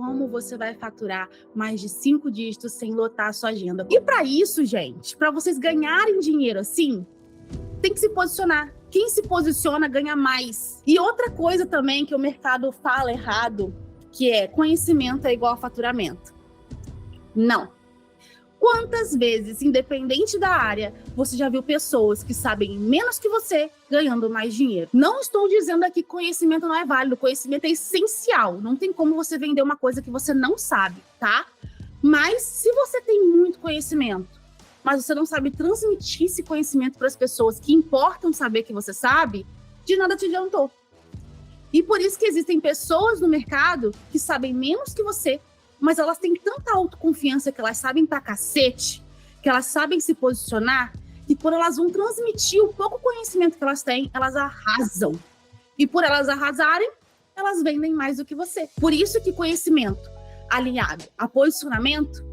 como você vai faturar mais de 5 dígitos sem lotar a sua agenda. E para isso, gente, para vocês ganharem dinheiro assim, tem que se posicionar. Quem se posiciona ganha mais. E outra coisa também que o mercado fala errado, que é conhecimento é igual a faturamento. Não. Quantas vezes, independente da área, você já viu pessoas que sabem menos que você ganhando mais dinheiro? Não estou dizendo aqui que conhecimento não é válido, conhecimento é essencial. Não tem como você vender uma coisa que você não sabe, tá? Mas se você tem muito conhecimento, mas você não sabe transmitir esse conhecimento para as pessoas que importam saber que você sabe, de nada te adiantou. E por isso que existem pessoas no mercado que sabem menos que você, mas elas têm tanta autoconfiança que elas sabem pra cacete, que elas sabem se posicionar, que quando elas vão transmitir o pouco conhecimento que elas têm, elas arrasam. E por elas arrasarem, elas vendem mais do que você. Por isso que conhecimento alinhado a posicionamento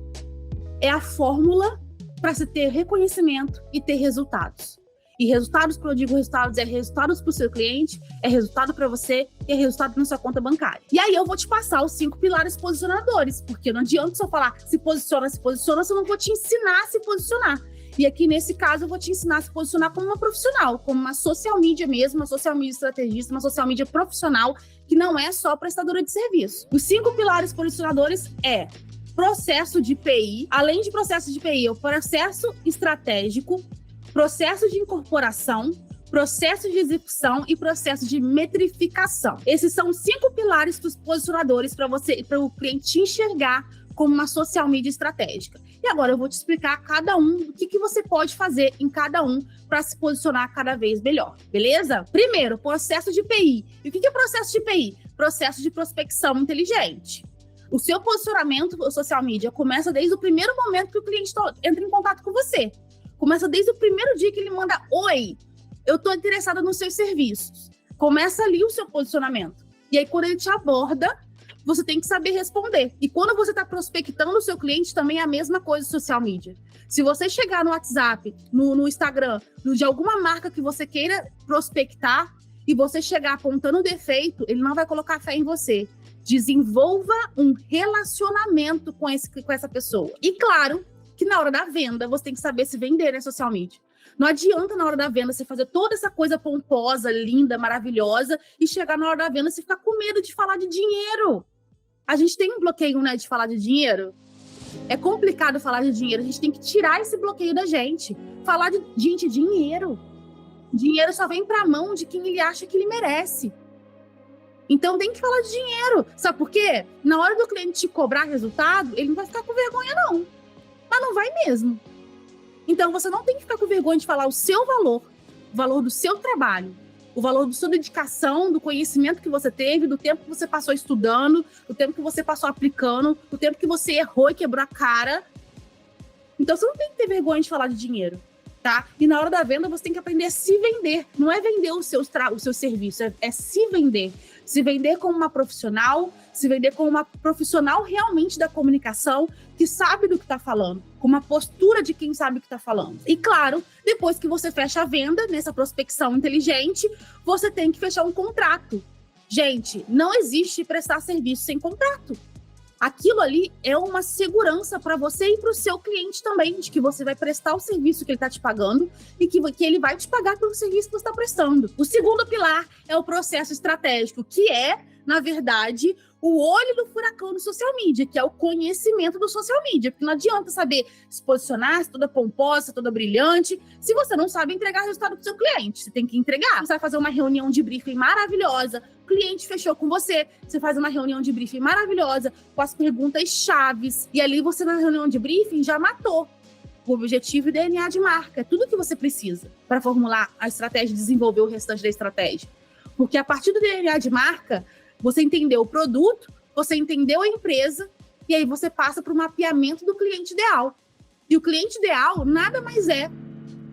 é a fórmula para se ter reconhecimento e ter resultados. E resultados, quando eu digo resultados, é resultados para o seu cliente, é resultado para você e é resultado na sua conta bancária. E aí eu vou te passar os 5 pilares posicionadores, porque não adianta só falar se posiciona, se eu não vou te ensinar a se posicionar. E aqui, nesse caso, eu vou te ensinar a se posicionar como uma profissional, como uma social media mesmo, uma social media estrategista, uma social media profissional, que não é só prestadora de serviço. Os 5 pilares posicionadores é processo de PI, além de processo de PI, é o processo estratégico, processo de incorporação, processo de execução e processo de metrificação. Esses são 5 pilares dos posicionadores para o cliente te enxergar como uma social media estratégica. E agora eu vou te explicar cada um, o que você pode fazer em cada um para se posicionar cada vez melhor, beleza? Primeiro, processo de PI. E o que é processo de PI? Processo de prospecção inteligente. O seu posicionamento social media começa desde o primeiro momento que o cliente entra em contato com você. Começa desde o primeiro dia que ele manda: oi, eu estou interessada nos seus serviços. Começa ali o seu posicionamento. E aí, quando ele te aborda, você tem que saber responder. E quando você está prospectando o seu cliente, também é a mesma coisa social media. Se você chegar no WhatsApp, no Instagram, de alguma marca que você queira prospectar, e você chegar apontando o defeito, ele não vai colocar fé em você. Desenvolva um relacionamento com essa pessoa. E claro, que na hora da venda, você tem que saber se vender na social media. Não adianta na hora da venda você fazer toda essa coisa pomposa, linda, maravilhosa, e chegar na hora da venda você ficar com medo de falar de dinheiro. A gente tem um bloqueio, né, de falar de dinheiro. É complicado falar de dinheiro, a gente tem que tirar esse bloqueio da gente. Falar de, gente, dinheiro. Dinheiro só vem pra mão de quem ele acha que ele merece. Então tem que falar de dinheiro. Sabe por quê? Na hora do cliente te cobrar resultado, ele não vai ficar com vergonha, não. Mas não vai mesmo. Então você não tem que ficar com vergonha de falar o seu valor, o valor do seu trabalho, o valor da sua dedicação, do conhecimento que você teve, do tempo que você passou estudando, do tempo que você passou aplicando, do tempo que você errou e quebrou a cara. Então você não tem que ter vergonha de falar de dinheiro, tá? E na hora da venda você tem que aprender a se vender. Não é vender o seu serviço, é se vender. Se vender como uma profissional, se vender como uma profissional realmente da comunicação, que sabe do que está falando, com uma postura de quem sabe o que está falando. E claro, depois que você fecha a venda, nessa prospecção inteligente, você tem que fechar um contrato. Gente, não existe prestar serviço sem contrato. Aquilo ali é uma segurança para você e para o seu cliente também, de que você vai prestar o serviço que ele está te pagando e que ele vai te pagar pelo serviço que você está prestando. O segundo pilar é o processo estratégico, que é, na verdade, o olho do furacão do social media, que é o conhecimento do social media. Porque não adianta saber se posicionar, se toda pomposa, se toda brilhante, se você não sabe entregar resultado para o seu cliente. Você tem que entregar. Você vai fazer uma reunião de briefing maravilhosa, o cliente fechou com você, você faz uma reunião de briefing maravilhosa, com as perguntas chaves, e ali você, na reunião de briefing, já matou o objetivo e DNA de marca. É tudo que você precisa para formular a estratégia e desenvolver o restante da estratégia. Porque a partir do DNA de marca, você entendeu o produto, você entendeu a empresa, e aí você passa para o mapeamento do cliente ideal. E o cliente ideal nada mais é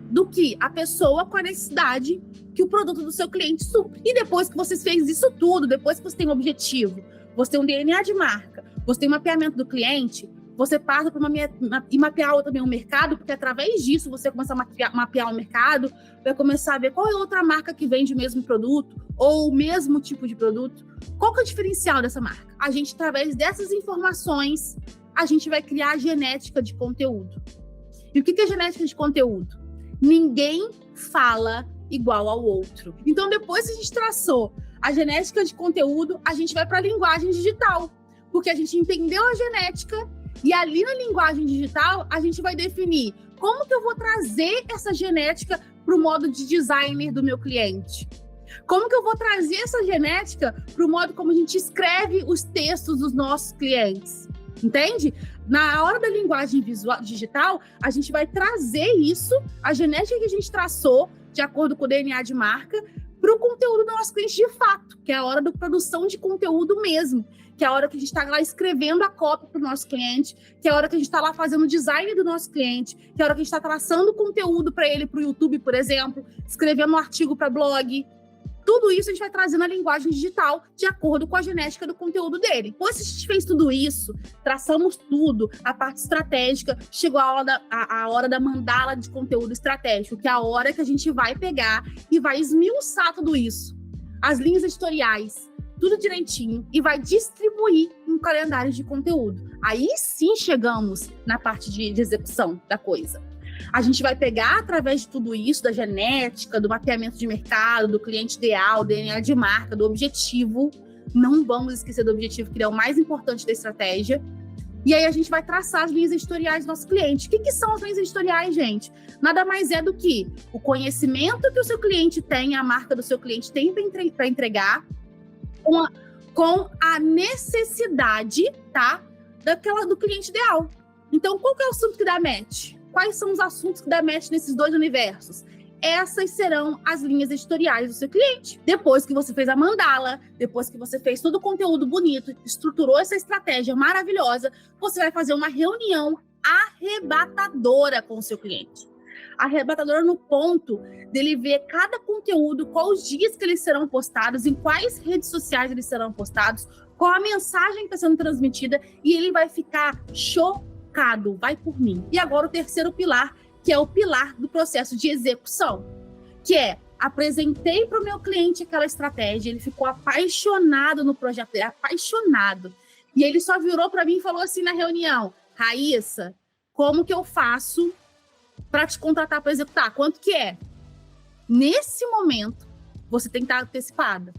do que a pessoa com a necessidade que o produto do seu cliente supre. E depois que você fez isso tudo, depois que você tem um objetivo, você tem um DNA de marca, você tem um mapeamento do cliente, você passa por e mapear também o mercado, porque através disso você começa a mapear o mercado, vai começar a ver qual é outra marca que vende o mesmo produto, ou o mesmo tipo de produto. Qual que é o diferencial dessa marca? A gente, através dessas informações, a gente vai criar a genética de conteúdo. E o que é genética de conteúdo? Ninguém fala igual ao outro. Então, depois que a gente traçou a genética de conteúdo, a gente vai para a linguagem digital, porque a gente entendeu a genética e ali na linguagem digital a gente vai definir como que eu vou trazer essa genética para o modo de designer do meu cliente. Como que eu vou trazer essa genética para o modo como a gente escreve os textos dos nossos clientes. Entende? Na hora da linguagem visual, digital, a gente vai trazer isso, a genética que a gente traçou, de acordo com o DNA de marca, para o conteúdo do nosso cliente de fato, que é a hora da produção de conteúdo mesmo, que é a hora que a gente está lá escrevendo a cópia para o nosso cliente, que é a hora que a gente está lá fazendo o design do nosso cliente, que é a hora que a gente está traçando conteúdo para ele, para o YouTube, por exemplo, escrevendo um artigo para blog. Tudo isso a gente vai trazer na linguagem digital, de acordo com a genética do conteúdo dele. Depois que a gente fez tudo isso, traçamos tudo, a parte estratégica, chegou a hora da mandala de conteúdo estratégico, que é a hora que a gente vai pegar e vai esmiuçar tudo isso. As linhas editoriais, tudo direitinho, e vai distribuir em calendários de conteúdo. Aí sim chegamos na parte de execução da coisa. A gente vai pegar, através de tudo isso, da genética, do mapeamento de mercado, do cliente ideal, do DNA de marca, do objetivo. Não vamos esquecer do objetivo, que é o mais importante da estratégia. E aí a gente vai traçar as linhas editoriais do nosso cliente. O que são as linhas editoriais, gente? Nada mais é do que o conhecimento que o seu cliente tem, a marca do seu cliente tem para entregar, com a necessidade, tá, do cliente ideal. Então, qual que é o assunto que dá match? Quais são os assuntos que dá match nesses dois universos? Essas serão as linhas editoriais do seu cliente. Depois que você fez a mandala, depois que você fez todo o conteúdo bonito, estruturou essa estratégia maravilhosa, você vai fazer uma reunião arrebatadora com o seu cliente. Arrebatadora no ponto dele ver cada conteúdo, quais os dias que eles serão postados, em quais redes sociais eles serão postados, qual a mensagem que está sendo transmitida, e ele vai ficar chocado, vai por mim. E agora o terceiro pilar, que é o pilar do processo de execução, que é: apresentei para o meu cliente aquela estratégia, ele ficou apaixonado no projeto dele, apaixonado. E ele só virou para mim e falou assim na reunião: Raíssa, como que eu faço para te contratar para executar? Quanto que é? Nesse momento, você tem que estar antecipada.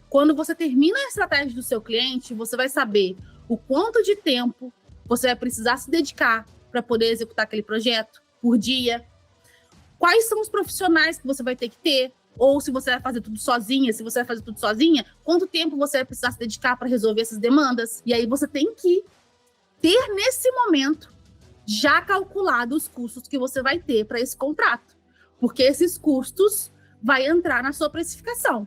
Quando você termina a estratégia do seu cliente, você vai saber o quanto de tempo você vai precisar se dedicar para poder executar aquele projeto por dia, quais são os profissionais que você vai ter que ter, ou se você vai fazer tudo sozinha, se você vai fazer tudo sozinha, quanto tempo você vai precisar se dedicar para resolver essas demandas. E aí você tem que ter, nesse momento, já calculado os custos que você vai ter para esse contrato, porque esses custos vai entrar na sua precificação,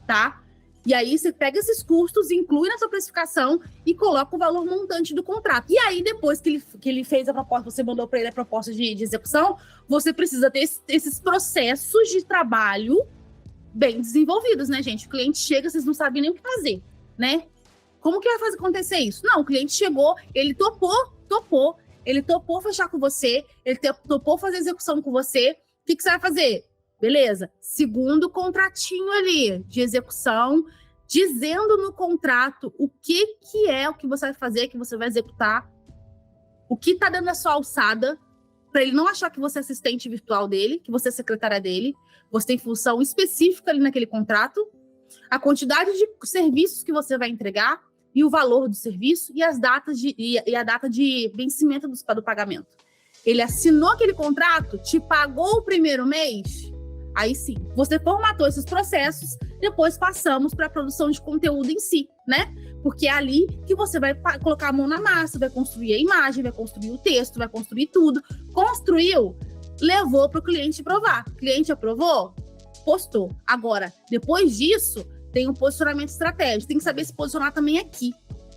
tá? E aí você pega esses custos, inclui na sua precificação e coloca o valor montante do contrato. E aí, depois que ele fez a proposta, você mandou para ele a proposta de execução, você precisa ter esses processos de trabalho bem desenvolvidos, né, gente? O cliente chega, vocês não sabem nem o que fazer, né? Como que vai fazer acontecer isso? Não, o cliente chegou, ele topou, ele topou fechar com você, ele topou fazer execução com você. O que você vai fazer? Beleza, segundo contratinho ali de execução, dizendo no contrato o que é o que você vai fazer, que você vai executar, o que está dando a sua alçada, para ele não achar que você é assistente virtual dele, que você é secretária dele, você tem função específica ali naquele contrato, a quantidade de serviços que você vai entregar e o valor do serviço e as datas e a data de vencimento do pagamento. Ele assinou aquele contrato, te pagou o primeiro mês. Aí sim, você formatou esses processos, depois passamos para a produção de conteúdo em si, né? Porque é ali que você vai colocar a mão na massa, vai construir a imagem, vai construir o texto, vai construir tudo. Construiu, levou para o cliente provar. O cliente aprovou, postou. Agora, depois disso, tem um posicionamento estratégico. Tem que saber se posicionar também aqui,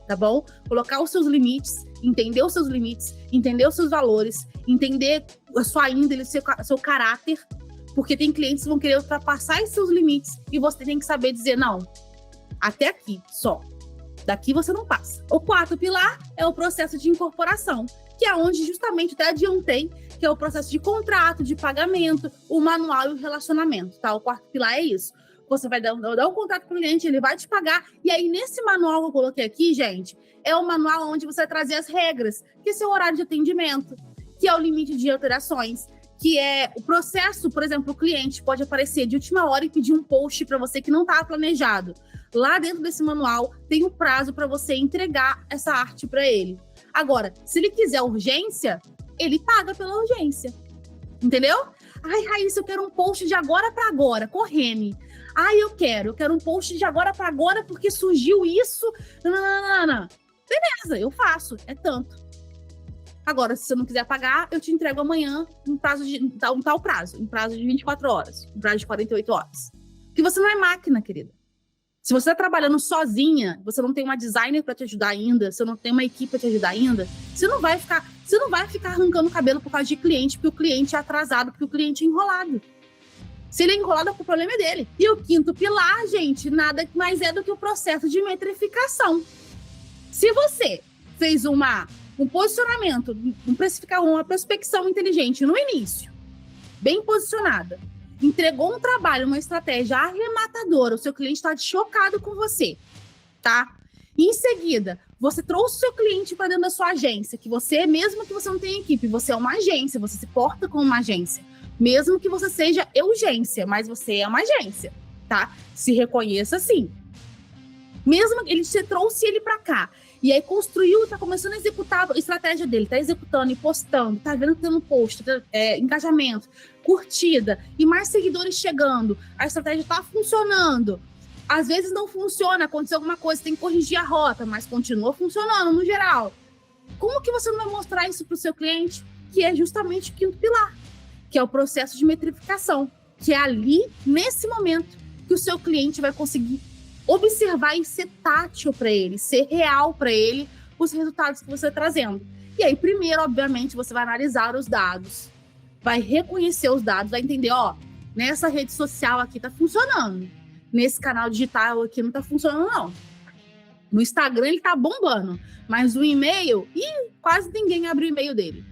tá bom? Colocar os seus limites, entender os seus limites, entender os seus valores, entender a sua índole, seu caráter. Porque tem clientes que vão querer ultrapassar esses seus limites e você tem que saber dizer não, até aqui só. Daqui você não passa. O quarto pilar é o processo de incorporação, que é onde justamente até adiantei, que é o processo de contrato, de pagamento, o manual e o relacionamento, tá? O quarto pilar é isso. Você vai dar um contrato com o cliente, ele vai te pagar, e aí nesse manual que eu coloquei aqui, gente, é o manual onde você vai trazer as regras, que é seu horário de atendimento, que é o limite de alterações, que é o processo, por exemplo, o cliente pode aparecer de última hora e pedir um post para você que não estava planejado. Lá dentro desse manual tem um prazo para você entregar essa arte para ele. Agora, se ele quiser urgência, ele paga pela urgência. Entendeu? Ai, Raíssa, eu quero um post de agora para agora, correndo. Ai, eu quero um post de agora para agora porque surgiu isso. Não. Beleza, eu faço, é tanto. Agora, se você não quiser pagar, eu te entrego amanhã um tal prazo, em prazo de 24 horas, em prazo de 48 horas. Porque você não é máquina, querida. Se você está trabalhando sozinha, você não tem uma designer para te ajudar ainda, você não tem uma equipe para te ajudar ainda, você não vai ficar arrancando o cabelo por causa de cliente, porque o cliente é atrasado, porque o cliente é enrolado. Se ele é enrolado, o problema é dele. E o quinto pilar, gente, nada mais é do que o processo de metrificação. Se você fez um posicionamento, uma prospecção inteligente no início, bem posicionada, entregou um trabalho, uma estratégia arrematadora, o seu cliente está chocado com você, tá? E em seguida, você trouxe o seu cliente para dentro da sua agência, que você, mesmo que você não tenha equipe, você é uma agência, você se porta como uma agência, mesmo que você seja urgência, mas você é uma agência, tá? Se reconheça assim. Mesmo que você trouxe ele para cá, e aí construiu, tá começando a executar a estratégia dele, tá executando e postando, tá vendo que tem um post, engajamento, curtida, e mais seguidores chegando, a estratégia tá funcionando. Às vezes não funciona, aconteceu alguma coisa, tem que corrigir a rota, mas continua funcionando no geral. Como que você não vai mostrar isso pro seu cliente? Que é justamente o quinto pilar, que é o processo de metrificação, que é ali, nesse momento, que o seu cliente vai conseguir observar e ser tátil para ele, ser real para ele, os resultados que você está trazendo. E aí, primeiro, obviamente, você vai analisar os dados, vai reconhecer os dados, vai entender, nessa rede social aqui tá funcionando, nesse canal digital aqui não tá funcionando, não. No Instagram ele tá bombando, mas o e-mail, quase ninguém abre o e-mail dele.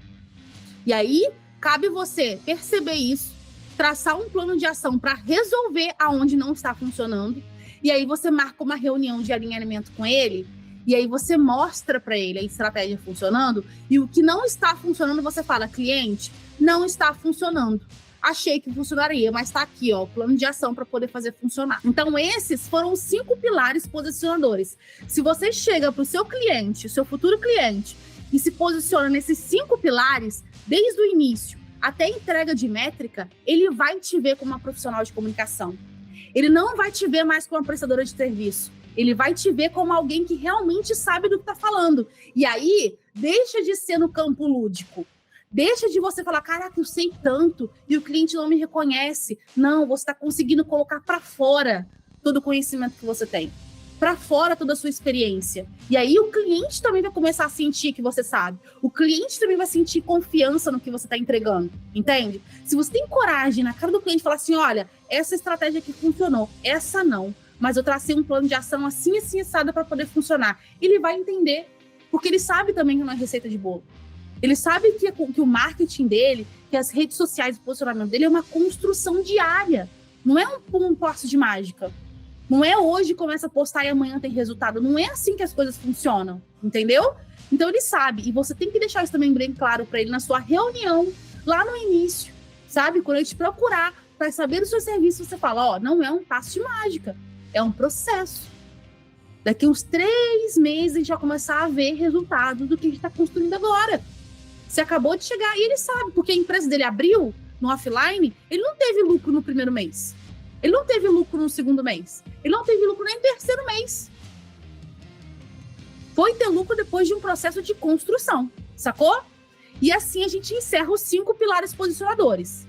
E aí, cabe você perceber isso, traçar um plano de ação para resolver aonde não está funcionando. E aí você marca uma reunião de alinhamento com ele, e aí você mostra para ele a estratégia funcionando, e o que não está funcionando, você fala, cliente, não está funcionando. Achei que funcionaria, mas está aqui, o plano de ação para poder fazer funcionar. Então, esses foram os 5 pilares posicionadores. Se você chega para o seu cliente, seu futuro cliente, e se posiciona nesses 5 pilares, desde o início até a entrega de métrica, ele vai te ver como uma profissional de comunicação. Ele não vai te ver mais como uma prestadora de serviço. Ele vai te ver como alguém que realmente sabe do que está falando. E aí, deixa de ser no campo lúdico. Deixa de você falar, caraca, eu sei tanto e o cliente não me reconhece. Não, você está conseguindo colocar para fora todo o conhecimento que você tem. Para fora toda a sua experiência. E aí o cliente também vai começar a sentir que você sabe. O cliente também vai sentir confiança no que você está entregando, entende? Se você tem coragem na cara do cliente falar assim, olha, essa estratégia aqui funcionou, essa não, mas eu tracei um plano de ação assim assado para poder funcionar. Ele vai entender, porque ele sabe também que não é receita de bolo. Ele sabe que o marketing dele, que as redes sociais, o posicionamento dele é uma construção diária. Não é um passo de mágica. Não é hoje começa a postar e amanhã tem resultado. Não é assim que as coisas funcionam, entendeu? Então ele sabe. E você tem que deixar isso também bem claro para ele na sua reunião, lá no início, sabe? Quando ele te procurar para saber do seu serviço, você fala, não é um passo de mágica, é um processo. Daqui uns 3 meses a gente vai começar a ver resultados do que a gente está construindo agora. Você acabou de chegar e ele sabe, porque a empresa dele abriu no offline, ele não teve lucro no primeiro mês. Ele não teve lucro no segundo mês. Ele não teve lucro nem no terceiro mês. Foi ter lucro depois de um processo de construção, sacou? E assim a gente encerra os 5 pilares posicionadores.